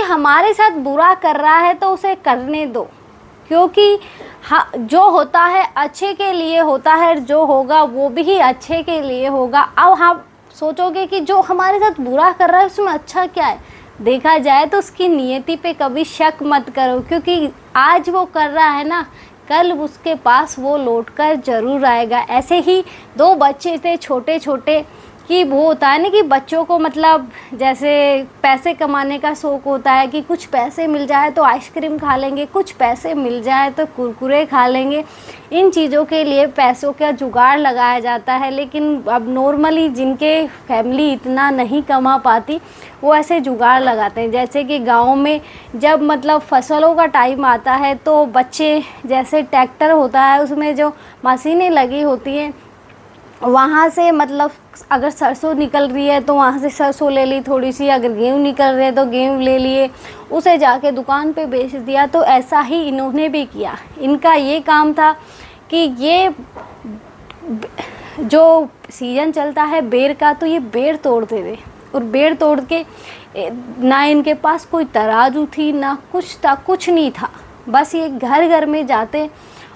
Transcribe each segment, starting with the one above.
हमारे साथ बुरा कर रहा है तो उसे करने दो, क्योंकि जो होता है अच्छे के लिए होता है, जो होगा वो भी अच्छे के लिए होगा। अब हम सोचोगे कि जो हमारे साथ बुरा कर रहा है उसमें अच्छा क्या है, देखा जाए तो उसकी नियति पे कभी शक मत करो, क्योंकि आज वो कर रहा है ना, कल उसके पास वो लौट कर ज़रूर आएगा। ऐसे ही दो बच्चे थे छोटे छोटे, कि वो होता है ना कि बच्चों को मतलब जैसे पैसे कमाने का शौक़ होता है कि कुछ पैसे मिल जाए तो आइसक्रीम खा लेंगे, कुछ पैसे मिल जाए तो कुरकुरे खा लेंगे। इन चीज़ों के लिए पैसों का जुगाड़ लगाया जाता है। लेकिन अब नॉर्मली जिनके फैमिली इतना नहीं कमा पाती वो ऐसे जुगाड़ लगाते हैं। जैसे कि गाँव में जब मतलब फसलों का टाइम आता है तो बच्चे, जैसे ट्रैक्टर होता है उसमें जो मशीनें लगी होती हैं, वहाँ से मतलब अगर सरसों निकल रही है तो वहाँ से सरसों ले ली थोड़ी सी, अगर गेहूँ निकल रहे हैं तो गेहूँ ले लिए, उसे जाके दुकान पे बेच दिया। तो ऐसा ही इन्होंने भी किया। इनका ये काम था कि ये जो सीज़न चलता है बेर का, तो ये बेर तोड़ते थे। और बेर तोड़ के ना इनके पास कोई तराजू थी ना कुछ था, कुछ नहीं था। बस ये घर घर में जाते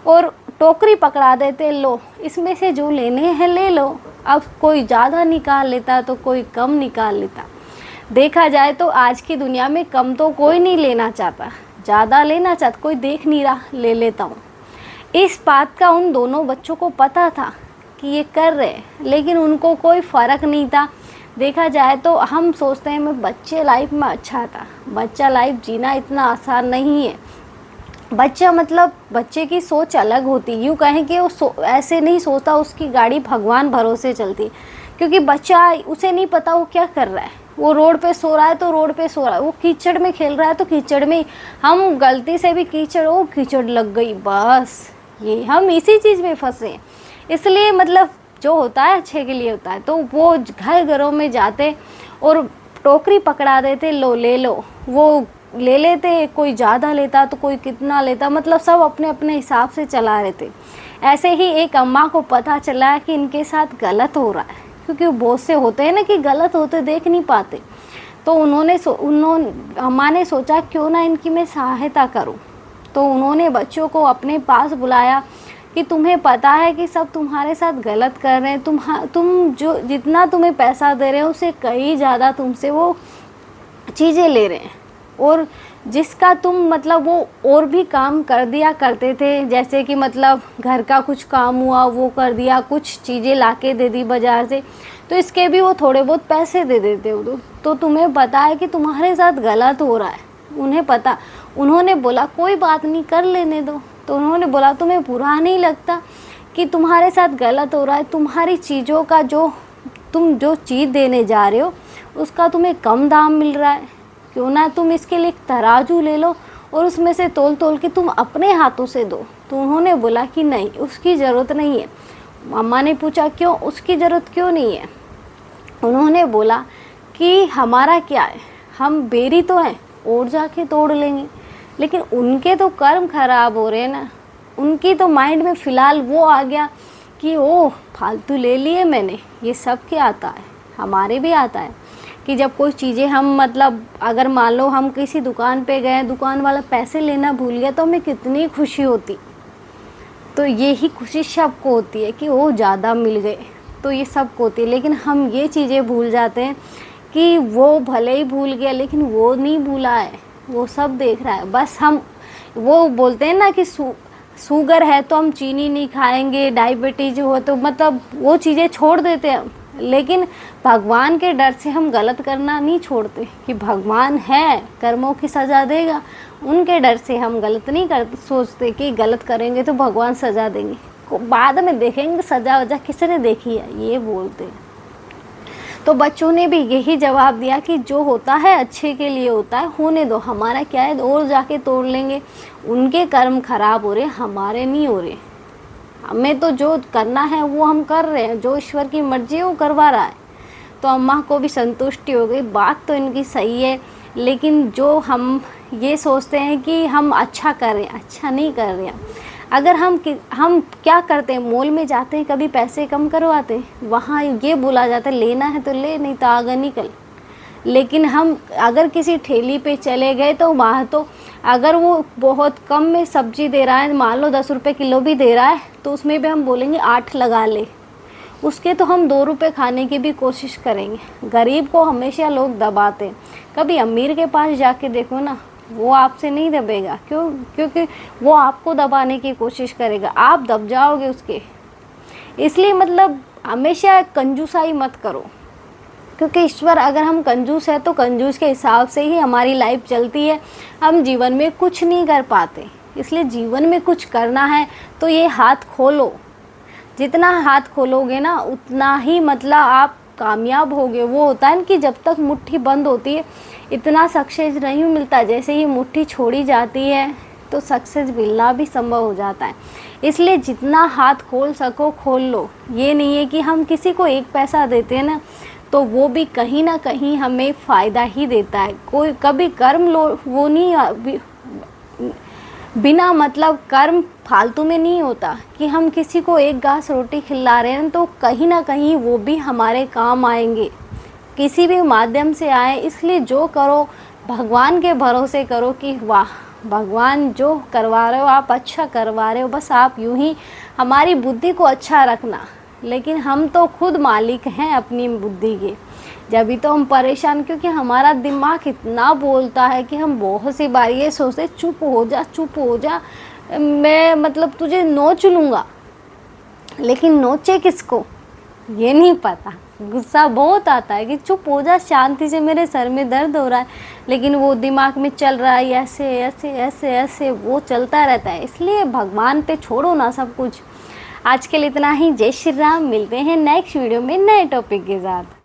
और टोकरी पकड़ा देते, लो इसमें से जो लेने हैं ले लो। अब कोई ज़्यादा निकाल लेता तो कोई कम निकाल लेता। देखा जाए तो आज की दुनिया में कम तो कोई नहीं लेना चाहता, ज़्यादा लेना चाहता, कोई देख नहीं रहा ले लेता हूँ। इस बात का उन दोनों बच्चों को पता था कि ये कर रहे हैं, लेकिन उनको कोई फ़र्क नहीं था। देखा जाए तो हम सोचते हैं मैं बच्चे लाइफ में अच्छा था, बच्चा लाइफ जीना इतना आसान नहीं है। बच्चा मतलब बच्चे की सोच अलग होती, यूँ कहें कि वो ऐसे नहीं सोचता, उसकी गाड़ी भगवान भरोसे चलती। क्योंकि बच्चा, उसे नहीं पता वो क्या कर रहा है। वो रोड पे सो रहा है तो रोड पे सो रहा है, वो कीचड़ में खेल रहा है तो कीचड़ में। हम गलती से भी कीचड़ लग गई, बस ये हम इसी चीज़ में फंसे हैं। इसलिए मतलब जो होता है अच्छे के लिए होता है। तो वो घर घरों में जाते और टोकरी पकड़ा देते, लो ले लो। वो ले लेते, कोई ज़्यादा लेता तो कोई कितना लेता, मतलब सब अपने अपने हिसाब से चला रहे थे। ऐसे ही एक अम्मा को पता चला कि इनके साथ गलत हो रहा है, क्योंकि बहुत से होते हैं ना कि गलत होते देख नहीं पाते। तो अम्मा ने सोचा क्यों ना इनकी मैं सहायता करूं। तो उन्होंने बच्चों को अपने पास बुलाया कि तुम्हें पता है कि सब तुम्हारे साथ गलत कर रहे हैं, तुम जो जितना तुम्हें पैसा दे रहे हो उससे कई ज़्यादा तुमसे वो चीज़ें ले रहे हैं। और जिसका तुम मतलब वो और भी काम कर दिया करते थे, जैसे कि मतलब घर का कुछ काम हुआ वो कर दिया, कुछ चीज़ें लाके दे दी बाज़ार से, तो इसके भी वो थोड़े बहुत पैसे दे देते हो। तो तुम्हें पता है कि तुम्हारे साथ गलत हो रहा है, उन्हें पता। उन्होंने बोला कोई बात नहीं, कर लेने दो। तो उन्होंने बोला तुम्हें बुरा नहीं लगता कि तुम्हारे साथ गलत हो रहा है, तुम्हारी चीज़ों का तुम जो चीज़ देने जा रहे हो उसका तुम्हें कम दाम मिल रहा है, क्यों ना तुम इसके लिए एक तराजू ले लो और उसमें से तोल तोल के तुम अपने हाथों से दो। तो उन्होंने बोला कि नहीं, उसकी ज़रूरत नहीं है। अम्मा ने पूछा क्यों, उसकी ज़रूरत क्यों नहीं है। उन्होंने बोला कि हमारा क्या है, हम बेरी तो हैं और जाके तोड़ लेंगे। लेकिन उनके तो कर्म खराब हो रहे हैं ना, उनकी तो माइंड में फ़िलहाल वो आ गया कि ओह फालतू ले लिए मैंने। ये सब क्या आता है, हमारे भी आता है कि जब कोई चीज़ें हम मतलब अगर मान लो हम किसी दुकान पे गए, दुकान वाला पैसे लेना भूल गया तो हमें कितनी खुशी होती। तो यही खुशी सबको होती है कि वो ज़्यादा मिल गए, तो ये सबको होती है। लेकिन हम ये चीज़ें भूल जाते हैं कि वो भले ही भूल गया लेकिन वो नहीं भूला है, वो सब देख रहा है। बस हम वो बोलते हैं ना कि शुगर है तो हम चीनी नहीं खाएंगे, डायबिटीज हो तो मतलब वो चीज़ें छोड़ देते हैं हम। लेकिन भगवान के डर से हम गलत करना नहीं छोड़ते कि भगवान है, कर्मों की सज़ा देगा। उनके डर से हम गलत नहीं करते, सोचते कि गलत करेंगे तो भगवान सज़ा देंगे, बाद में देखेंगे सज़ा वज़ा किसने देखी है, ये बोलते हैं। तो बच्चों ने भी यही जवाब दिया कि जो होता है अच्छे के लिए होता है, होने दो, हमारा क्या है, और जाके तोड़ लेंगे। उनके कर्म खराब हो रहे, हमारे नहीं हो रहे। हमें तो जो करना है वो हम कर रहे हैं, जो ईश्वर की मर्जी है वो करवा रहा है। तो अम्मा को भी संतुष्टि हो गई। बात तो इनकी सही है, लेकिन जो हम ये सोचते हैं कि हम अच्छा कर रहे हैं, अच्छा नहीं कर रहे हैं। अगर हम क्या करते हैं, मॉल में जाते हैं, कभी पैसे कम करवाते हैं, वहाँ ये बोला जाता है लेना है तो ले, नहीं तो आगे निकल। लेकिन हम अगर किसी ठेली पे चले गए तो वहाँ तो अगर वो बहुत कम में सब्जी दे रहा है, मान लो 10 रुपये किलो भी दे रहा है, तो उसमें भी हम बोलेंगे 8 लगा ले, उसके तो हम 2 रुपये खाने की भी कोशिश करेंगे। गरीब को हमेशा लोग दबाते, कभी अमीर के पास जाके देखो ना, वो आपसे नहीं दबेगा। क्यों? क्योंकि वो आपको दबाने की कोशिश करेगा, आप दब जाओगे उसके। इसलिए मतलब हमेशा कंजूसाई मत करो, क्योंकि ईश्वर, अगर हम कंजूस है तो कंजूस के हिसाब से ही हमारी लाइफ चलती है, हम जीवन में कुछ नहीं कर पाते। इसलिए जीवन में कुछ करना है तो ये हाथ खोलो, जितना हाथ खोलोगे ना उतना ही मतलब आप कामयाब होगे। वो होता है ना कि जब तक मुट्ठी बंद होती है इतना सक्सेस नहीं मिलता, जैसे ही मुट्ठी छोड़ी जाती है तो सक्सेस मिलना भी संभव हो जाता है। इसलिए जितना हाथ खोल सको खोल लो। ये नहीं है कि हम किसी को 1 पैसा देते हैं ना तो वो भी कहीं ना कहीं हमें फ़ायदा ही देता है। कोई कभी कर्म लो वो नहीं, बिना मतलब कर्म फालतू में नहीं होता कि हम किसी को 1 गाँस रोटी खिला रहे हैं तो कहीं ना कहीं वो भी हमारे काम आएंगे, किसी भी माध्यम से आए। इसलिए जो करो भगवान के भरोसे करो कि वाह भगवान जो करवा रहे हो आप अच्छा करवा रहे हो, बस आप यूं ही हमारी बुद्धि को अच्छा रखना। लेकिन हम तो खुद मालिक हैं अपनी बुद्धि के, जब भी तो हम परेशान, क्योंकि हमारा दिमाग इतना बोलता है कि हम बहुत सी बार ये सोचते चुप हो जा चुप हो जा, मैं मतलब तुझे नोच लूँगा, लेकिन नोचे किसको ये नहीं पता। गुस्सा बहुत आता है कि चुप हो जा शांति से, मेरे सर में दर्द हो रहा है, लेकिन वो दिमाग में चल रहा है ऐसे ऐसे ऐसे ऐसे, वो चलता रहता है। इसलिए भगवान पे छोड़ो ना सब कुछ। आज के लिए इतना ही। जय श्री राम। मिलते हैं नेक्स्ट वीडियो में नए टॉपिक के साथ।